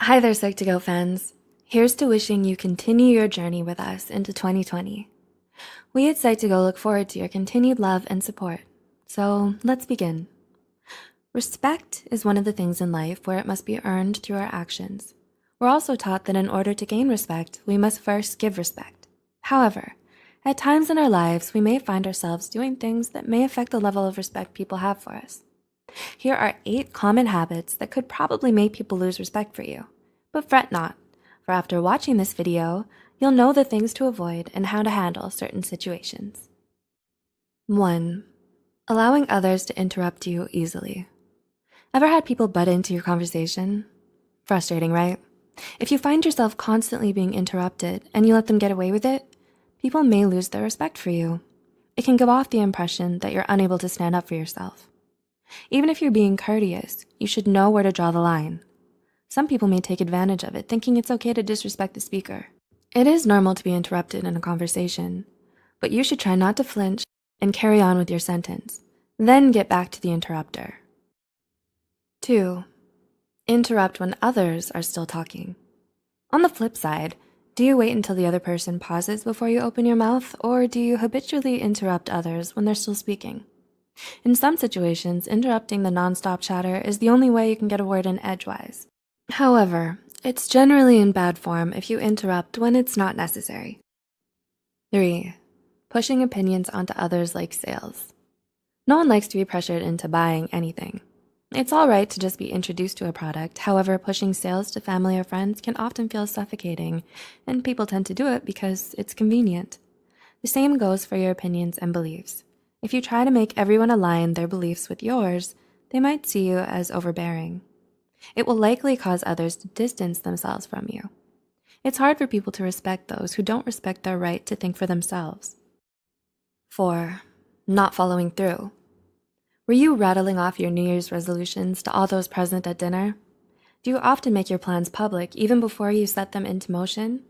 Hi there, Psych2Go fans. Here's to wishing you continue your journey with us into 2020. We at Psych2Go look forward to your continued love and support. So let's begin. Respect is one of the things in life where it must be earned through our actions. We're also taught that in order to gain respect, we must first give respect. However, at times in our lives, we may find ourselves doing things that may affect the level of respect people have for us. Here are 8 common habits that could probably make people lose respect for you. But fret not, for after watching this video, you'll know the things to avoid and how to handle certain situations. 1. Allowing others to interrupt you easily. Ever had people butt into your conversation? Frustrating, right? If you find yourself constantly being interrupted and you let them get away with it, people may lose their respect for you. It can give off the impression that you're unable to stand up for yourself. Even if you're being courteous, you should know where to draw the line. Some people may take advantage of it, thinking it's okay to disrespect the speaker. It is normal to be interrupted in a conversation, but you should try not to flinch and carry on with your sentence, then get back to the interrupter. 2. Interrupt when others are still talking. On the flip side, do you wait until the other person pauses before you open your mouth, or do you habitually interrupt others when they're still speaking? In some situations, interrupting the nonstop chatter is the only way you can get a word in edgewise. However, it's generally in bad form if you interrupt when it's not necessary. 3. Pushing opinions onto others like sales. No one likes to be pressured into buying anything. It's all right to just be introduced to a product. However, pushing sales to family or friends can often feel suffocating, and people tend to do it because it's convenient. The same goes for your opinions and beliefs. If you try to make everyone align their beliefs with yours, they might see you as overbearing. It will likely cause others to distance themselves from you. It's hard for people to respect those who don't respect their right to think for themselves. 4. Not following through. Were you rattling off your New Year's resolutions to all those present at dinner? Do you often make your plans public even before you set them into motion?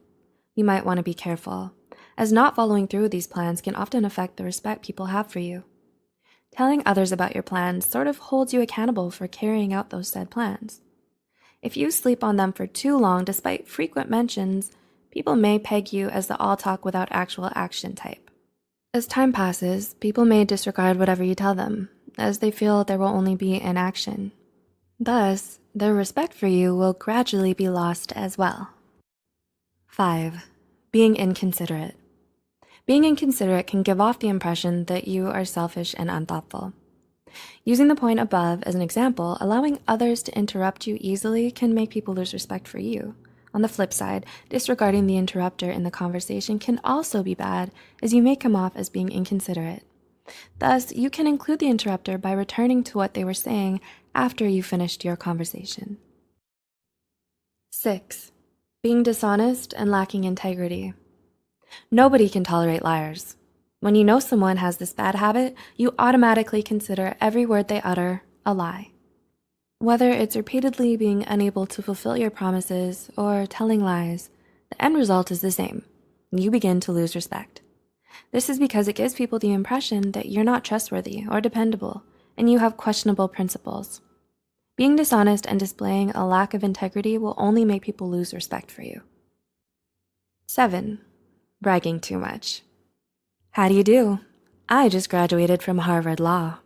You might want to be careful, as not following through with these plans can often affect the respect people have for you. Telling others about your plans sort of holds you accountable for carrying out those said plans. If you sleep on them for too long despite frequent mentions, people may peg you as the all talk without actual action type. As time passes, people may disregard whatever you tell them, as they feel there will only be inaction. Thus, their respect for you will gradually be lost as well. 5. Being inconsiderate. Being inconsiderate can give off the impression that you are selfish and unthoughtful. Using the point above as an example, allowing others to interrupt you easily can make people lose respect for you. On the flip side, disregarding the interrupter in the conversation can also be bad, as you may come off as being inconsiderate. Thus, you can include the interrupter by returning to what they were saying after you finished your conversation. 6. Being dishonest and lacking integrity. Nobody can tolerate liars. When you know someone has this bad habit, you automatically consider every word they utter a lie. Whether it's repeatedly being unable to fulfill your promises or telling lies, the end result is the same. You begin to lose respect. This is because it gives people the impression that you're not trustworthy or dependable, and you have questionable principles. Being dishonest and displaying a lack of integrity will only make people lose respect for you. 7. Bragging too much. How do you do? I just graduated from Harvard Law.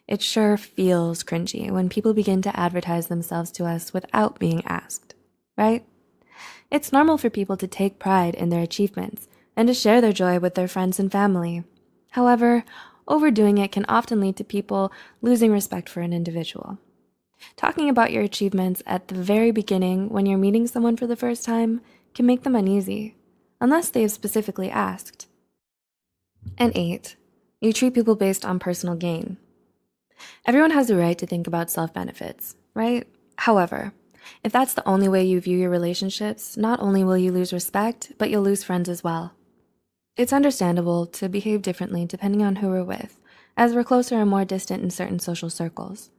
It sure feels cringy when people begin to advertise themselves to us without being asked, right? It's normal for people to take pride in their achievements and to share their joy with their friends and family. However, overdoing it can often lead to people losing respect for an individual. Talking about your achievements at the very beginning when you're meeting someone for the first time can make them uneasy, unless they have specifically asked. And 8, you treat people based on personal gain. Everyone has the right to think about self-benefits, right? However, if that's the only way you view your relationships, not only will you lose respect, but you'll lose friends as well. It's understandable to behave differently depending on who we're with, as we're closer and more distant in certain social circles.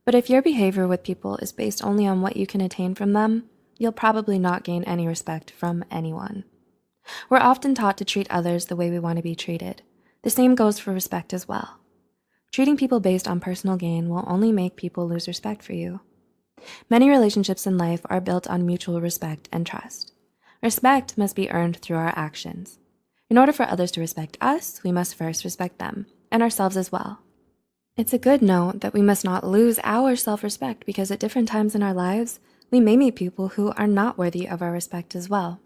But if your behavior with people is based only on what you can attain from them, you'll probably not gain any respect from anyone. We're often taught to treat others the way we want to be treated. The same goes for respect as well. Treating people based on personal gain will only make people lose respect for you. Many relationships in life are built on mutual respect and trust. Respect must be earned through our actions. In order for others to respect us, we must first respect them, and ourselves as well. It's a good note that we must not lose our self-respect because at different times in our lives, we may meet people who are not worthy of our respect as well.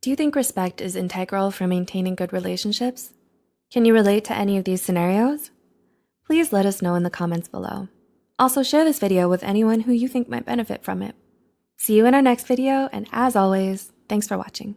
Do you think respect is integral for maintaining good relationships? Can you relate to any of these scenarios? Please let us know in the comments below. Also, share this video with anyone who you think might benefit from it. See you in our next video, and as always, thanks for watching.